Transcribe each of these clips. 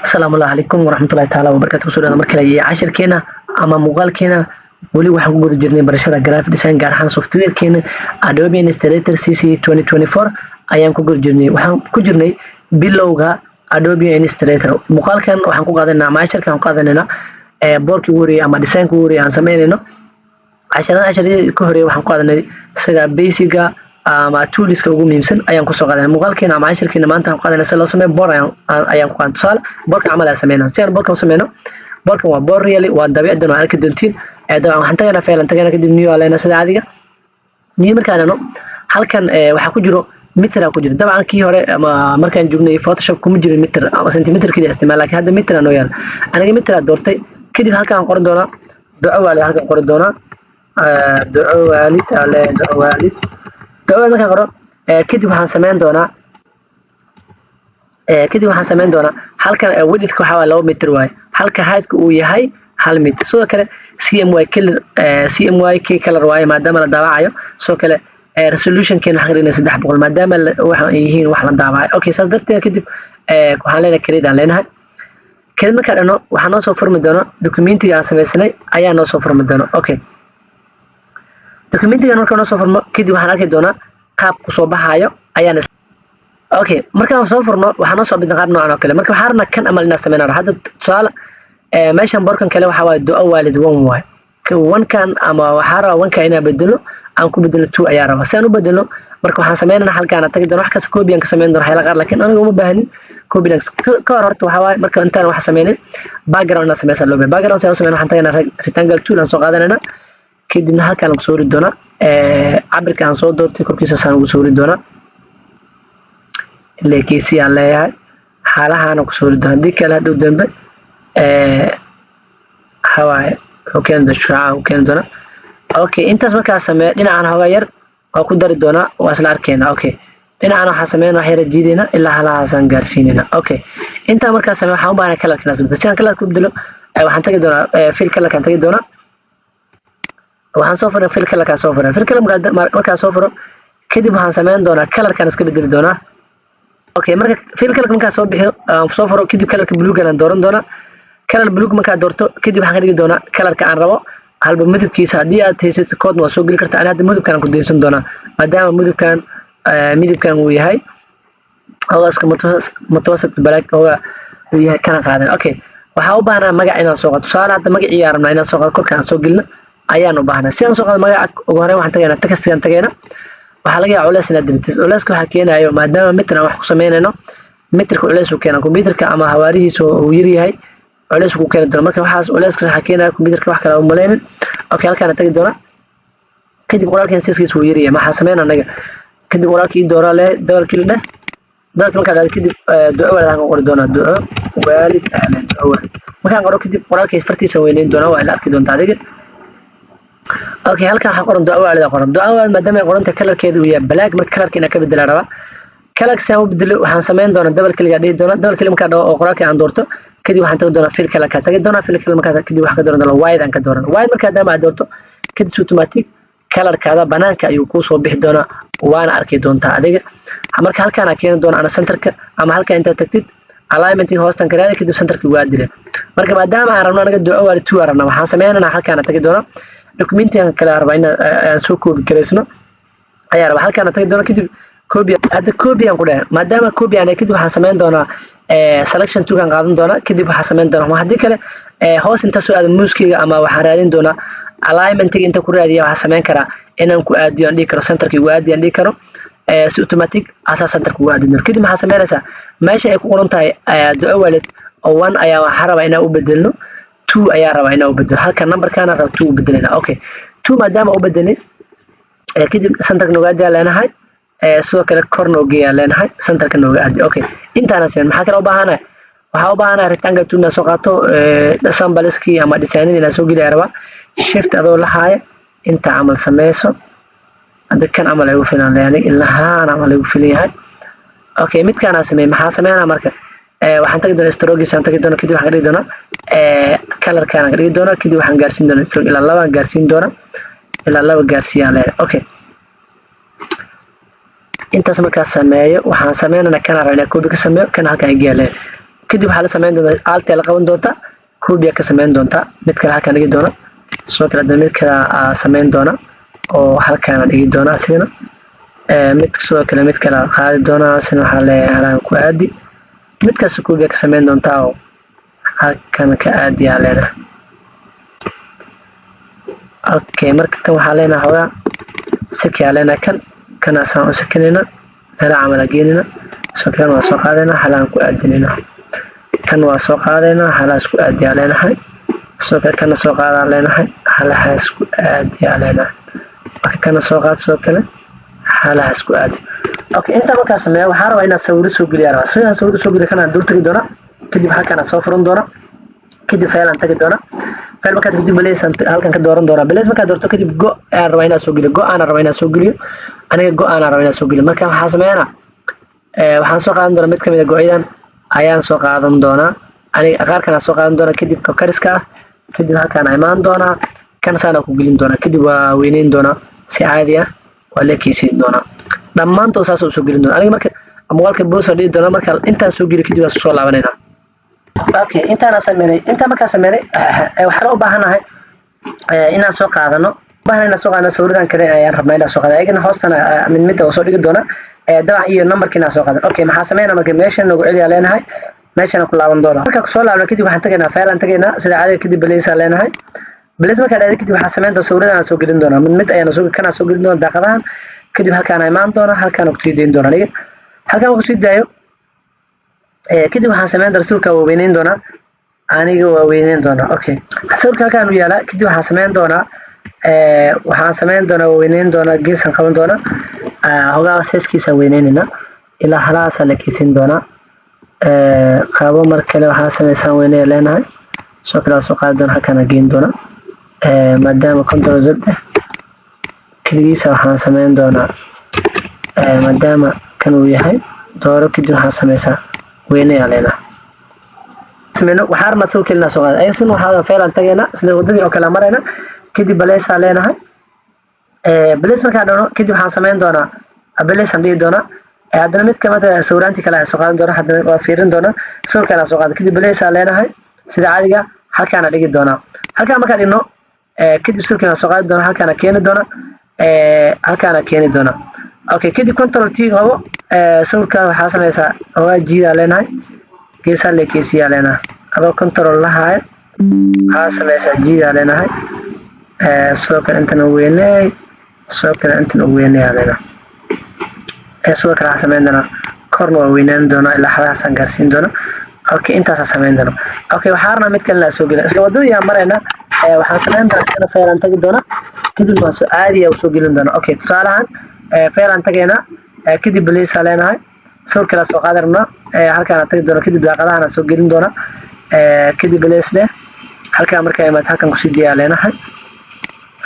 السلام عليكم ورحمة الله تعالى وبركاته. سورة مركلة عشر كينا أما مقال كينا ولي waxaan ku guda jirnay barashada graphic design gaar ahaan software keena Adobe Illustrator CC 2024 ayaan ku guda jirnay. Waxaan ku jirnay bilowga Adobe Illustrator. Muuqaalkan waxaan ku qaadanaa maasharka aan qaadanayna boorkii ugu horeeyay ama design-ka ugu horeeyay aan sameynayno. casharadii ka horeeyay waxaan ku qaadanay sida basic-ga ama toolska ugu muhiimsan ayaan ku soo qaadanay. Muuqaalkeena ama casharkeena maanta waxaan qaadanay sida loo sameeyo boor ayaan ku qaadan. Tusaale boorka camal aan sameynaa. Si aan boorka u sameyno, boorkan waa boor really waa dabiicdan oo arki doontiin. dabcan waxaan tagaynaa file aan tagaynaa kadib new alayna sida caadiga. New markaan ano halkan waxa ku jiro meter ku jiro. dabcan kii hore ama markaan joognay Photoshop kuma jirin meter ama centimeter kaliya isticmaal, laakiin hadda meter aan yaal. Aniga meter aan doortay kadib halkaan qoran doonaa duco waalid halkaan qoran doonaa duco waalid markaan qoro kadib waxaan sameyn doonaa halkan width-ka waxa waa 2 meter waaye, halka height-ka uu yahay 1 meter. sidoo kale CMYK color waaye maadaama la daabacayo. sidoo kale resolution-keena waxaan dhignay 300 maadaama waxaan yihiin wax la daabacayo. okay saas darteed kadib waxaan leenahay create aan leenahay. kadib markaan dhano waxaan noo soo furmi doona documentiga aan sameysnay ayaa noo soo furmi doona. okay documentiga markaan noo soo furmo kadib waxaan arki doonaa qaabku soo baxayo ayaan okay markaan soo furno waxaan noo soo bidin qaab noocan oo kale. marka waxaan rabnaa kan amal inaan sameynaa. hadda tusaale meeshan boorkan kale waxa waaye duco waalid 1 waaye. kan ama waxaan rabaa 1 ka inaan bedelo aan ku bedelo 2 ayaa rabaa. si aan u bedelo marka waxaan sameynaynaa halkaan aan tagi doona wax kasta copy aan ka sameyn doona hayla qaar, laakiin aniga uma baahnin copy ka hor horta waxa waaye marka intaan wax sameynay background inaan sameysan loo baahay. background si aan sameeyno waxaan tagaynaa rectangle tool aan soo qaadanayna kadibna halkaan lagu soo ri doona cabirka aan soo doortay korkiisa saan ugu soo ri doona leekisi aan leeyahay xaalahaan ku soo ri doona. hadii kale hadhow dambe hawaaye okay doona. okay intaas markaa sameey dhinacaan hooga yar oo ku dari doona waa isla arkeena. okay dhinacaan waxa sameeyna wax yar jiidina ilaa halahaasan gaarsiinina. okay inta markaa sameey waxaan u baahnaa color class bedel. si aan color ku bedelo waxaan tagi doonaa fill color kan tagi doona. waxaan soo furay fill color kan soo furay. fill color markaa soo furo kadib waxaan sameyn doonaa color kan iska bedeli doonaa. okay marka fill color markaa soo bixiyo soo furo kadib colorka blue aan dooran doonaa. color blue markaa doorto kadib waxaan ka dhigi doonaa colorka aan rabo halba midabkiisa. haddii aad haysato code waa soo geli kartaa. ani hadda midabkan ku deysan doonaa maadaama midabkan uu yahay hoogaska mutawassit black hooga uu yahay kana qaadan. okay waxaan u baahnaa magac inaan soo qaado. tusaale hadda magacii aan rabnaa inaan soo qaado korka aan soo gelino ayaan u baahnaa. si aan soo qaado magaca ugu horreyn waxaan tagaynaa textigan tagaynaa. waxaa laga yaabaa culays inaad dirtis. culayska waxaa keenayo maadaama meter aan wax ku sameynayno meterka culays uu keenaa computerka ama hawaarihiisa uu yar yahay culays ku keenay doona. marka waxaas culayska waxa keenayo computerka wax kale u maleynin. okay halkaan tagi doona kadib qoraalkan siskiis uu yar yahay maxaa sameynaa anaga kadib qoraalkii doora leh dabalkii leh dalka markaa kadib duco waalid aan qori doona duco waalid markaan qoro kadib qoraalkii fartiisa weyneyn doona waa ila arki doontaa adiga. okay halkaan waxa qoran duco waalid qoran. duco waalid maadaama ay qoranta colorkeedu uu yahay black marka colorka inaan ka bedela rabaa. colorka si aan u bedelo waxaan sameyn doonaa double click dhihi doona. double click markaa oo qoraalka aan doorto kadib waxaan tagi doonaa fill color ka tagi doonaa. fill color markaa kadib waxaan ka dooran doonaa white aan ka dooran. white markaa dama aad doorto kadib automatic colorkaada banaanka ayuu ku soo bixi doonaa waana arki doontaa adiga. marka halkaan aan keeni doona ana centerka ama halkaan inta tagtid alignment-iga hoostan ka raadi kadib centerka ugu aadile. marka maadaama aan rabno anaga duco waalid 2 aan rabnaa waxaan sameynaynaa halkaan tagi doona documentigan kale aan rabaa inaan soo copy gareysno ayaa rabaa. halkaan tagi doona kadib copy hadda copy aan ku dhahay maadaama copy aan kadib waxaan sameyn doonaa selection tool kan qaadan doona kadib waxaan sameyn doonaa haddii kale hoos inta soo aado muuskeyga ama waxaan raadin doonaa alignment-iga inta ku raadiya waxaan sameyn karaa inaan ku aadiyo aan dhihi karo centerka ugu aadiyo aan dhihi karo si automatic asaa centerka ugu aadin doona. kadib waxaan sameynaysaa meesha ay ku qoran tahay duco waalid oo 1 ayaa waxaan rabaa inaan u bedelno 2 ayaa rabaa inaan u bedelo. halka numberkaana rabo 2 u bedelina. okay 2 maadaama u bedelin kadib centerka nooga aadiyaa leenahay sidoo kale kor noogeeyaa leenahay centerka nooga aadi. okay intaana sameyn maxaa kale u baahanahay waxaa u baahanahay rectangle tool inaan soo qaato symbolski ama design-yada inaan soo geliyaa rabaa. shift adoo la haaya inta camal sameyso hadda kan camal ay u filan leeyahay ilaa haan camal ay u filan yahay. okay midkaan aan sameey maxaa sameynaa marka waxaan tagi doonaa strokes aan tagi doonaa kadib waxaan dhigi doonaa colorkaan aan dhigi doonaa kadib waxaan gaarsiin doonaa stroke ilaa 2 aan gaarsiin doonaa ilaa 2 gaarsiiyaan leeyahay. okay intaas markaa sameeyo waxaan sameynaynaa kana rabnaa copy ka sameeyo kana halkaan ay geeyaan kadib waxaa la samayn doontaa alt la qaban doontaa copy ka samayn doontaa mid kale halkan dhigi doona soo kale mid kale samayn doona oo halkan dhigi doona asigana mid sidoo kale mid kale qaadi doona asina waxa leeyahay halaan ku aadi mid kaas copy ka samayn doontaa oo halkan ka aadi yaalena okay marka kan waxa leenahay hawaa sikiyalena kan asaan u sakinayna meel camal gelinina soo kale waa soo qaadayna halaan ku aadinina kan waa soo qaadayna halaas ku aadi yaalena soo kale kan soo qaada leenahay halaas ku aadi yaalena marka kan soo qaad soo kale halaas ku aadi okay inta markaas sameeyo waxa rabaa inaad sawir soo geliyo sidaan sawir soo geliyo kana dul tagi doona kadib halkan soo furan doona kadib file aan tagi doona file marka kadib balees halkan ka dooran doona balees marka doorto kadib go aan rabaa inaad soo geliyo go aan rabaa inaad soo geliyo aniga go aan rabaa inaad soo geliyo marka waxa sameeyana waxaan soo qaadan doona mid kamid ah go-aydan ayaan soo qaadan doona aniga qaarkan soo qaadan doona kadib ka kariska kadib halkan imaan doona kan saana ku gelin doona kadib waa weyneyn doona si caadi ah waa la kiisin doona dhamaantood saas soo gelin doona aniga marka amwaalka boos dhigi doona marka inta soo geli kadib soo laabanayna okay inta sameeyay inta marka sameeyay waxaan u baahanahay inaan soo qaadano baahanahay soo qaadano sawiradan kale ayaan rabnaa inaan soo qaadano ayagana hoostana mid soo dhigi doona dabac iyo numberkiina soo qaadan okay maxaa sameeyna marka meeshan ugu celiya leenahay meeshan ku laaban doona marka ku soo laabno kadib waxaan tagaynaa file aan tagaynaa sida caadi kadib baleesa leenahay balees marka caadi kadib waxaa sameyn doona sawiradan soo gelin doona mid ayaan soo kana soo gelin doona daaqadahan kadib halkaan imaan doona halkaan ku sii deyn doona aniga halkaan ku sii daayo kadib waxaan sameyn doona sawirka weyneyn doona aniga waa weyneyn doona okay sawirka halkaan u yaala kadib waxaan sameyn doona weyneyn doona geesan qaban doona hogaa seeskiisa weyneynina ilaa halaasa la kiisin doona qaabo mar kale waxaa sameeysan weynee leenahay soo kala soo qaad doona halkaan geyn doona maadaama control z kaligiisa waxaan sameyn doona maadaama kan uu yahay dooro kadib waxaan sameeysan weynee leenahay sameeyno waxaan rabnaa soo kelina soo qaad aysan waxaan faylan tagayna isla wadadii oo kala marayna kadib baleesa leenahay balees marka dhano kadib waxaan sameyn doona balees aan dhigi doona haddana mid kamid ah sawiraantii kale soo qaadan doona haddana waa fiirin doona sawirkan soo qaad kadib balees leenahay sida caadiga halkaan dhigi doona halkaan marka dhigno kadib sawirkan soo qaadi doona halkaan keeni doona halkaan keeni doona okay kadib control t qabo sawirka waxa sameeysaa waa jiida leenahay geesaha la keesiya leenahay adoo control lahaay waxa sameeysaa jiida leenahay soo kale intan weynay soo kale intan weynay leenahay soo kale waxa sameeyna korna waa weynaan doona ilaa xalaasan gaarsiin doona okay intaas sameyn doona okay waxaana mid kale la soo gelin isla wadadii aan marayna waxaan sameyn doona sida faylan tagi doona kadib waa soo caadi ah soo gelin doona okay tusaalahan faylan tagayna kadib baleesa leenahay soo kala soo qaadarna halkaan tagi doona kadib daaqadahan soo gelin doona kadib balees leh halkaan marka ay halkaan ku sii diyaa leenahay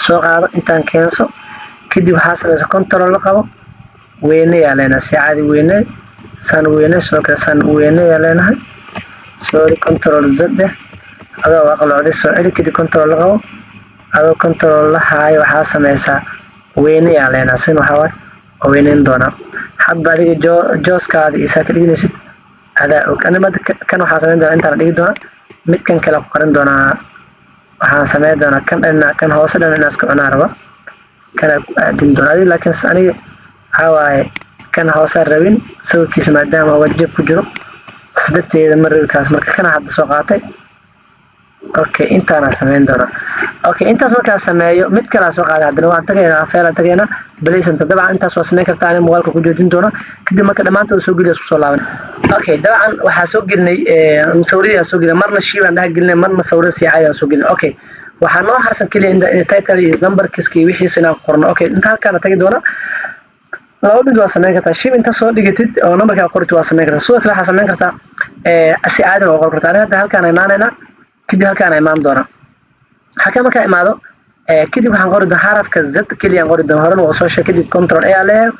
soo qaado intaan keenso kadib waxa sameeyay control la qabo weynay leenahay si caadi weynay san weynay soo kala san weynay leenahay sorry control z adoo aqalocday soo celi kadib control la qabo adoo control la haayo waxa sameeysaa weynay leenahay sin waxa way weynayn doona hadba adiga jooskaada isa ka dhignaysid adaa og anima kan waxa sameyn doona intaan dhigi doona mid kan kale ku qarin doona waxaan sameyn doona kan hoose dhan inaas ka cunaa raba kana aadin doona adiga laakiin aniga hawaaye kan hoose rabin sawirkiisa maadaama wajib ku jiro saddeeteeda markaas marka kana hadda soo qaatay okay intaana sameyn doona okay intaas marka sameeyo mid kale soo qaada hadana waan tagaynaa faylan tagaynaa baleesanta dabcan intaas waa sameyn kartaa in muuqaalka ku joojin doona kadib marka dhamaantood soo geliyo isku soo laaban okay dabcan waxa soo gelinay sawirada soo gelinay marna shiibaan dhax gelinay marna sawirada si caadi ah soo gelinay okay waxa noo harsan kaliya in title iyo number kiski wixii sina qorno okay inta halkaan tagi doona laba mid waa sameyn kartaa shiib inta soo dhigatid oo numberka qorti waa sameyn kartaa soo kale waxa sameyn kartaa si caadi ah oo qor kartaa aniga halkaan imaanayna kadib halkaan imaan doona halkaan marka imaado kadib waxaan qori doonaa xarafka z kaliya qori doonaa horena waa soo sheegay kadib control a leeyahay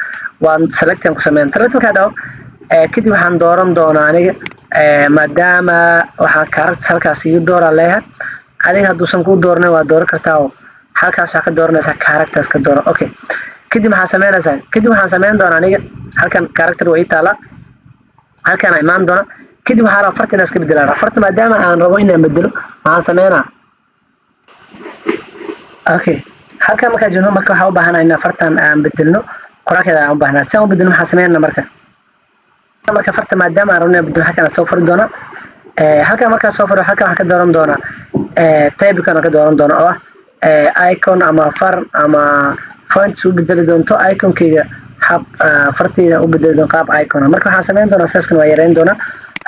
waan select ku sameeyay select marka dhaw kadib waxaan dooran doonaa aniga maadaama waxa character halkaas iyo doora leeyahay adiga haduusan ku doornay waa dooran kartaa halkaas waxa ka dooranaysaa characters ka dooro okay kadib waxaan sameynaysaa kadib waxaan sameyn doonaa aniga halkan character way taala halkaan imaan doona كدي waxaan fartan iska bedelaa fartan maadaama aan rabo inaan bedelo waxaan sameeynaa okay halka marka joogno marka waxa u baahanahay in fartan aan bedelno qoraalkeeda aan u baahnahay si aan u bedelno waxaan sameeynaa marka fartan maadaama aan rabno inaan bedelo halkan soo furi doona halka marka soo furo halka waxaan ka dooran doona tab kan ka dooran doona oo icon ama far ama font soo bedeli doonto iconkeyga hab fartiida u bedeli doon qaab icon marka waxaan sameyn doonaa saaskan waa yareyn doona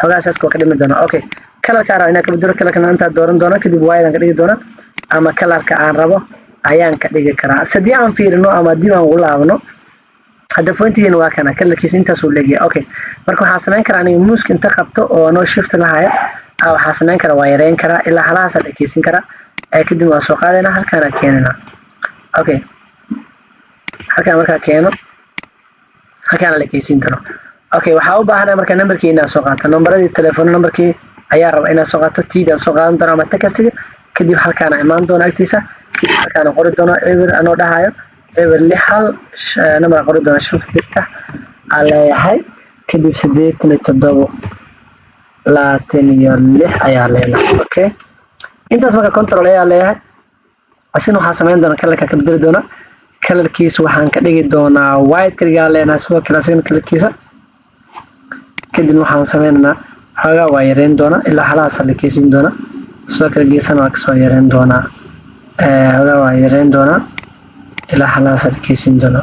xogaa saaska ka dhimi doona okay kalarka aan inaan ka bedelo kalarka inta dooran doona kadib waayadan ka dhigi doona ama kalarka aan rabo ayaan ka dhigi karaa sidii aan fiirino ama dib aan u laabno hadda fontigeena waa kana kalarkiisa intaas uu leeyahay okay marka waxaan sameyn karaa aniga muuska inta qabto oo no shift lahaya waxaan sameyn karaa waa yareyn karaa ilaa halaas la keysin karaa kadib waan soo qaadayna halkaan aan keenana okay halkaan marka keeno halkaan la keysin karo okay waxa u baahanaa marka numberkiina soo qaato numberadii telefoon numberkii ayaa raba inaad soo qaato tiida soo qaadan doona ama takasiga kadib halkaan imaan doona agtiisa kadib halkaan qori doona ever anoo dhahayo ever lixal number qori doona 5 aleeyahay kadib 87 26 ayaa leeyahay okay intaas marka control ayaa leeyahay asina waxa sameyn doona kalarka ka bedeli doona kalarkiisa waxaan ka dhigi doonaa white kaliya leeyahay sidoo kale asina kalarkiisa kadib waxaan sameynaa xogaa waa yareyn doona ilaa halaas la keysin doona soo kala geesana waa soo yareyn doona xogaa waa yareyn doona ilaa halaas la keysin doona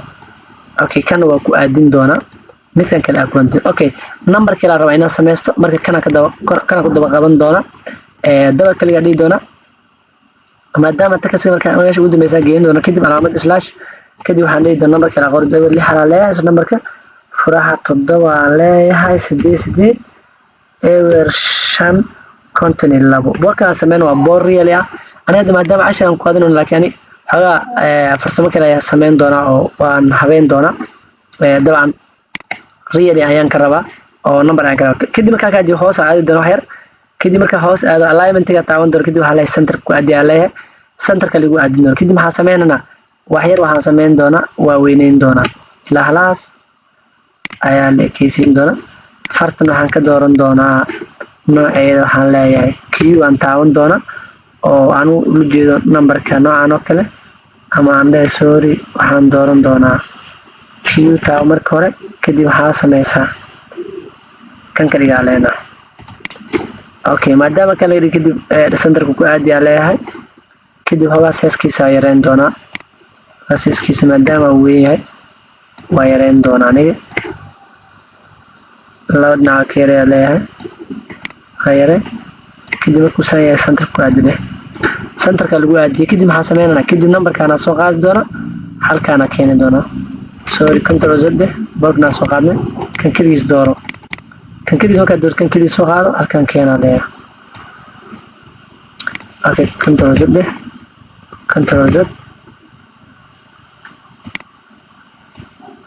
okay kan waa ku aadin doona midkan kale account okay number kale raba inaan sameysto marka kana ku daba qaban doona daba kaliya dhigi doona maadaama takasiga marka meesha ugu dambaysa geeyin doona kadib calaamad slash kadib waxaan dhigi doona number kale qori doona li xalaaleeyahay isla numberka furaha 7 leeyahay 88 ewer 5 content labo boorka sameyn waa boor real ah aniga maadaama cashan ku qaadanayno laakiin xogaa farsamo kale ayaa sameyn doona oo waan habeen doona dabcan real ayaan ka rabaa oo number aan ka rabaa kadib marka ka jiro hoos aadi doona wax yar kadib marka hoos aado alignment-ga taaban doona kadib waxa la center ku aadi leeyahay center ka lagu aadin doona kadib waxa sameynana wax yar waxaan sameyn doona waa weyneyn doona ilaa halaas ayaa la keysin doona fartan waxaan ka dooran doonaa nooceeda waxaan leeyahay q aan taaban doona oo aan u jeedo numberka noocan oo kale ama aan leeyahay sorry waxaan dooran doonaa q taa marka hore kadib waxaa sameysaa kan kaliya leena okay maadaama kala yiri kadib centerku ku aadi leeyahay kadib hogaa size-kiisa yareyn doona size-kiisa maadaama uu yahay waa yareyn doona aniga laba dhinac ka leeyahay hayre kadib markuu sameeyo centerku ku aadi centerka lagu aadiyo kadib maxaa sameynaa kadib numberkaana soo qaadi doona halkaana keeni doona sorry control z boogna soo qaadnay kan kaliis dooro kan kaliis marka door kan kaliis soo qaado halkan keena leeyahay okay control z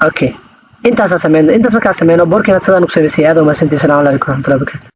okay intaas sameeyno boorkina sidaan ku sameeyay aad oo maasantii. Assalaamu calaykum warahmatullahi wabarakatuh.